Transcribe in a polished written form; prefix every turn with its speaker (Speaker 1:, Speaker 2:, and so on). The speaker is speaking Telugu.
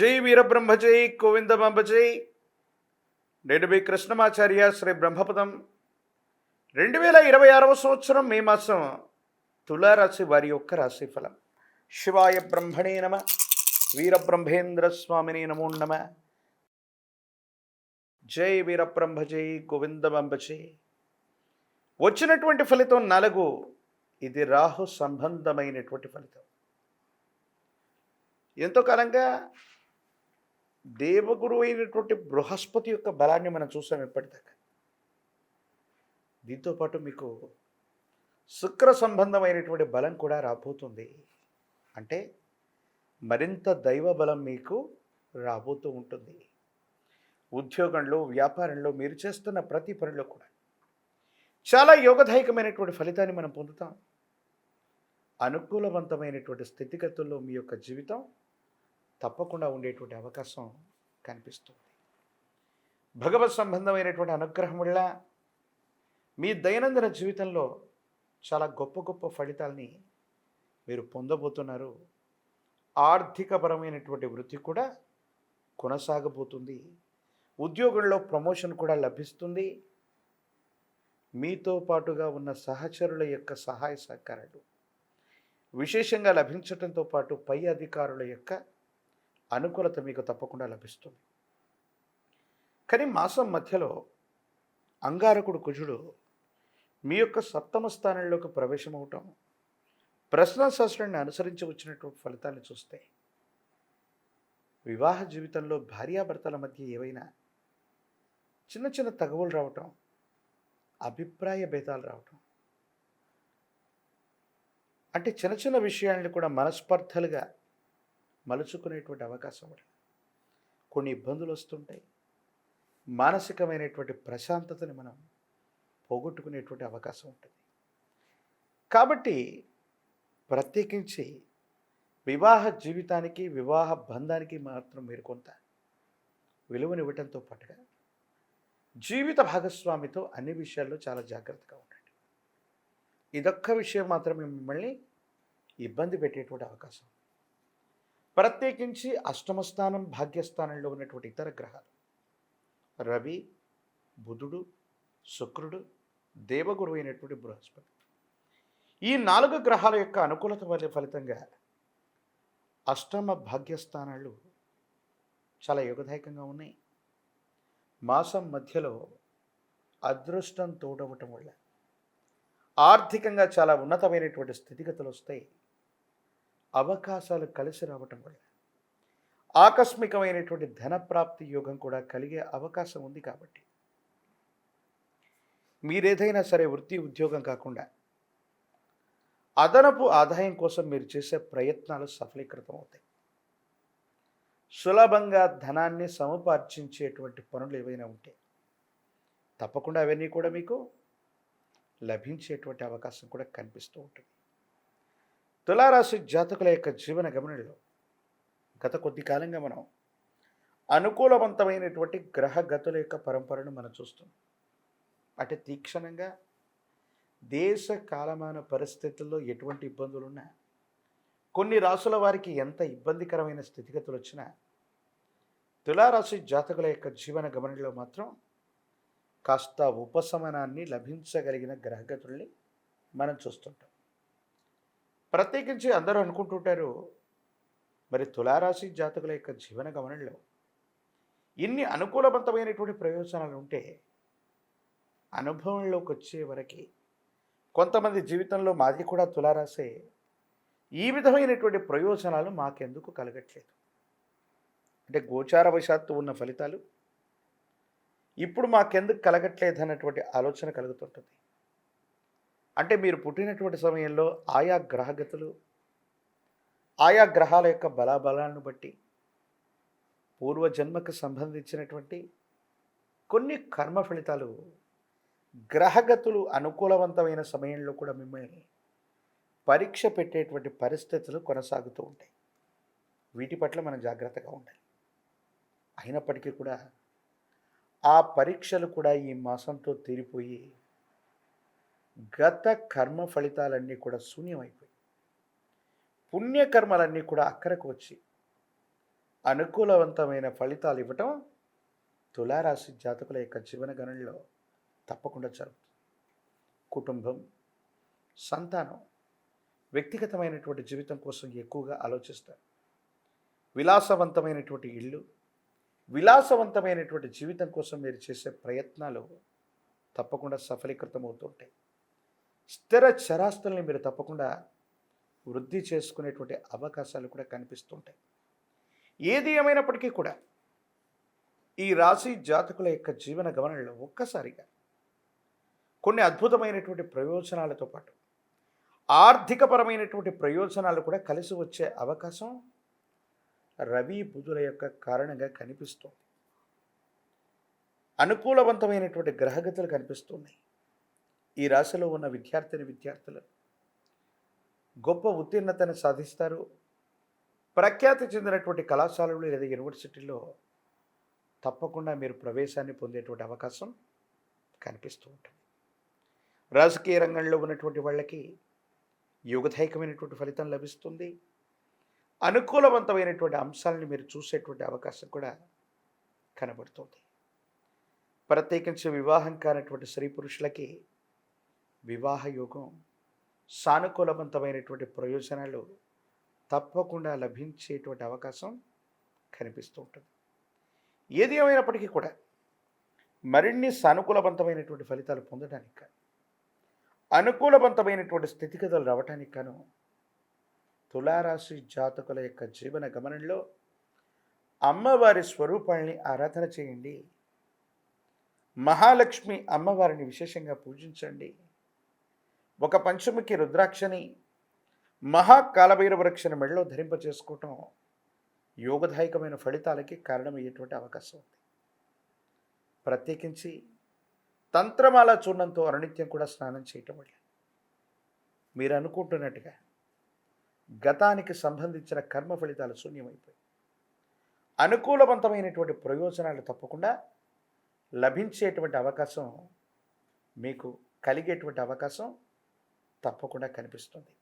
Speaker 1: జై వీరబ్రహ్మ జై గోవిందమాంబ జై. నేను మీ కృష్ణమాచార్య శ్రీ బ్రహ్మపదం. 2026వ సంవత్సరం మే మాసం తులారాశి వారి యొక్క రాశిఫలం. శివాయ బ్రహ్మణే నమ. వీరబ్రహ్మేంద్ర స్వామిని నమో నమ. జై వీరబ్రహ్మ జై గోవిందమాంబ జై. వచ్చినటువంటి ఫలితం 4. ఇది రాహు సంబంధమైనటువంటి ఫలితం. ఎంతో కాలంగా దేవగురు అయినటువంటి బృహస్పతి యొక్క బలాన్ని మనం చూసాం ఇప్పటిదాకా. దీంతోపాటు మీకు శుక్ర సంబంధమైనటువంటి బలం కూడా రాబోతుంది. అంటే మరింత దైవ బలం మీకు రాబోతూ ఉంటుంది. ఉద్యోగంలో, వ్యాపారంలో, మీరు చేస్తున్న ప్రతి పనిలో కూడా చాలా యోగదాయకమైనటువంటి ఫలితాన్ని మనం పొందుతాం. అనుకూలవంతమైనటువంటి స్థితిగతుల్లో మీ యొక్క జీవితం తప్పకుండా ఉండేటువంటి అవకాశం కనిపిస్తుంది. భగవత్ సంబంధమైనటువంటి అనుగ్రహం వల్ల మీ దైనందిన జీవితంలో చాలా గొప్ప గొప్ప ఫలితాలని మీరు పొందబోతున్నారు. ఆర్థికపరమైనటువంటి వృద్ధి కూడా కొనసాగబోతుంది. ఉద్యోగంలో ప్రమోషన్ కూడా లభిస్తుంది. మీతో పాటుగా ఉన్న సహచరుల యొక్క సహాయ సహకారాలు విశేషంగా లభించడంతో పాటు పై అధికారుల యొక్క అనుకూలత మీకు తప్పకుండా లభిస్తుంది. కానీ మాసం మధ్యలో అంగారకుడు కుజుడు మీ యొక్క సప్తమ స్థానంలోకి ప్రవేశమవటం, ప్రశ్నాశాస్త్రాన్ని అనుసరించి వచ్చినటువంటి ఫలితాన్ని చూస్తే వివాహ జీవితంలో భార్యాభర్తల మధ్య ఏవైనా చిన్న చిన్న తగవులు రావటం, అభిప్రాయ భేదాలు రావటం, అంటే చిన్న చిన్న విషయాలను కూడా మనస్పర్ధలుగా మలుచుకునేటువంటి అవకాశం ఉంది. కొన్ని ఇబ్బందులు వస్తుంటాయి. మానసికమైనటువంటి ప్రశాంతతని మనం పోగొట్టుకునేటువంటి అవకాశం ఉంటుంది. కాబట్టి ప్రత్యేకించి వివాహ జీవితానికి, వివాహ బంధానికి మాత్రం మీరు కొంత విలువనివ్వటంతో పాటుగా జీవిత భాగస్వామితో అన్ని విషయాల్లో చాలా జాగ్రత్తగా ఉండండి. ఇదొక్క విషయం మాత్రమే మిమ్మల్ని ఇబ్బంది పెట్టేటువంటి అవకాశం. ప్రత్యేకించి అష్టమ స్థానం, భాగ్యస్థానంలో ఉన్నటువంటి ఇతర గ్రహాలు రవి, బుధుడు, శుక్రుడు, దేవగురు అయినటువంటి బృహస్పతి, ఈ 4 గ్రహాల యొక్క అనుకూలత వల్ల ఫలితంగా అష్టమ భాగ్యస్థానాలు చాలా యోగదాయకంగా ఉన్నాయి. మాసం మధ్యలో అదృష్టం తోడవటం వల్ల ఆర్థికంగా చాలా ఉన్నతమైనటువంటి స్థితిగతులు వస్తాయి. అవకాశాలు కలిసి రావటం వల్ల ఆకస్మికమైనటువంటి ధనప్రాప్తి యోగం కూడా కలిగే అవకాశం ఉంది. కాబట్టి మీరేదైనా సరే వృత్తి, ఉద్యోగం కాకుండా అదనపు ఆదాయం కోసం మీరు చేసే ప్రయత్నాలు సఫలీకృతం అవుతాయి. సులభంగా ధనాన్ని సముపార్జించేటువంటి పనులు ఏవైనా ఉంటే తప్పకుండా అవన్నీ కూడా మీకు లభించేటువంటి అవకాశం కూడా కనిపిస్తూ ఉంటుంది. తులారాశి జాతకుల యొక్క జీవన గమనంలో గత కొద్ది కాలంగా మనం అనుకూలవంతమైనటువంటి గ్రహగతుల యొక్క పరంపరను మనం చూస్తున్నాం. అంటే తీక్షణంగా దేశ కాలమాన పరిస్థితుల్లో ఎటువంటి ఇబ్బందులున్నా, కొన్ని రాసుల వారికి ఎంత ఇబ్బందికరమైన స్థితిగతులు వచ్చినా తులారాశి జాతకుల యొక్క జీవన గమనంలో మాత్రం కాస్త ఉపశమనాన్ని లభించగలిగిన గ్రహగతుల్ని మనం చూస్తుంటాం. ప్రత్యేకించి అందరూ అనుకుంటుంటారు, మరి తులారాశి జాతకుల యొక్క జీవన గమనంలో ఇన్ని అనుకూలవంతమైనటువంటి ప్రయోజనాలు ఉంటే అనుభవంలోకి వచ్చే వరకు కొంతమంది జీవితంలో మాది కూడా తులారాశే, ఈ విధమైనటువంటి ప్రయోజనాలు మాకెందుకు కలగట్లేదు, అంటే గోచారవశాత్తు ఉన్న ఫలితాలు ఇప్పుడు మాకెందుకు కలగట్లేదు అన్నటువంటి ఆలోచన కలుగుతుంటుంది. అంటే మీరు పుట్టినటువంటి సమయంలో ఆయా గ్రహగతులు, ఆయా గ్రహాల యొక్క బలాబలాలను బట్టి పూర్వజన్మకు సంబంధించినటువంటి కొన్ని కర్మ ఫలితాలు గ్రహగతులు అనుకూలవంతమైన సమయంలో కూడా మిమ్మల్ని పరీక్ష పెట్టేటువంటి పరిస్థితులు కొనసాగుతూ ఉంటాయి. వీటి పట్ల మనం జాగ్రత్తగా ఉండాలి. అయినప్పటికీ కూడా ఆ పరీక్షలు కూడా ఈ మాసంతో తీరిపోయి గత కర్మ ఫలితాలన్నీ కూడా శూన్యమైపోయి పుణ్యకర్మలన్నీ కూడా అక్కరకు వచ్చి అనుకూలవంతమైన ఫలితాలు ఇవ్వటం తులారాశి జాతకుల యొక్క జీవన గణనలో తప్పకుండా జరుగుతుంది. కుటుంబం, సంతానం, వ్యక్తిగతమైనటువంటి జీవితం కోసం ఎక్కువగా ఆలోచిస్తారు. విలాసవంతమైనటువంటి ఇల్లు, విలాసవంతమైనటువంటి జీవితం కోసం మీరు చేసే ప్రయత్నాలు తప్పకుండా సఫలీకృతం అవుతుంటాయి. స్థిర చరాస్తుల్ని మీరు తప్పకుండా వృద్ధి చేసుకునేటువంటి అవకాశాలు కూడా కనిపిస్తుంటాయి. ఏది ఏమైనప్పటికీ కూడా ఈ రాశి జాతకుల యొక్క జీవన గమనంలో ఒక్కసారిగా కొన్ని అద్భుతమైనటువంటి ప్రయోజనాలతో పాటు ఆర్థికపరమైనటువంటి ప్రయోజనాలు కూడా కలిసి వచ్చే అవకాశం రవి బుధుల యొక్క కారణంగా కనిపిస్తుంది. అనుకూలవంతమైనటువంటి గ్రహగతులు కనిపిస్తున్నాయి. ఈ రాశిలో ఉన్న విద్యార్థులు గొప్ప ఉత్తీర్ణతను సాధిస్తారు. ప్రఖ్యాతి చెందినటువంటి కళాశాలలు లేదా యూనివర్సిటీలో తప్పకుండా మీరు ప్రవేశాన్ని పొందేటువంటి అవకాశం కనిపిస్తూ ఉంటుంది. రాజకీయ రంగంలో ఉన్నటువంటి వాళ్ళకి యోగదాయకమైనటువంటి ఫలితం లభిస్తుంది. అనుకూలవంతమైనటువంటి అంశాలను మీరు చూసేటువంటి అవకాశం కూడా కనబడుతుంది. ప్రత్యేకించి వివాహం కానటువంటి స్త్రీ పురుషులకి వివాహ యోగం, సానుకూలవంతమైనటువంటి ప్రయోజనాలు తప్పకుండా లభించేటువంటి అవకాశం కనిపిస్తూ ఉంటుంది. ఏది ఏమైనప్పటికీ కూడా మరిన్ని సానుకూలవంతమైనటువంటి ఫలితాలు పొందడానికి కానీ, అనుకూలవంతమైనటువంటి స్థితిగతులు రావటానికి గాను తులారాశి జాతకుల యొక్క జీవన గమనంలో అమ్మవారి స్వరూపాల్ని ఆరాధన చేయండి. మహాలక్ష్మి అమ్మవారిని విశేషంగా పూజించండి. ఒక పంచముఖి రుద్రాక్షని, మహాకాలభైరవ రక్షణ మెడలో ధరింపచేసుకోవటం యోగదాయకమైన ఫలితాలకి కారణమయ్యేటువంటి అవకాశం ఉంది. ప్రత్యేకించి తంత్రమాల చూర్ణంతో అనునిత్యం కూడా స్నానం చేయటం వల్ల మీరు అనుకుంటున్నట్టుగా గతానికి సంబంధించిన కర్మ ఫలితాలు శూన్యమైపోయి అనుకూలవంతమైనటువంటి ప్రయోజనాలు తప్పకుండా లభించేటువంటి అవకాశం మీకు కలిగేటువంటి అవకాశం తప్పకుండా కనిపిస్తుంది.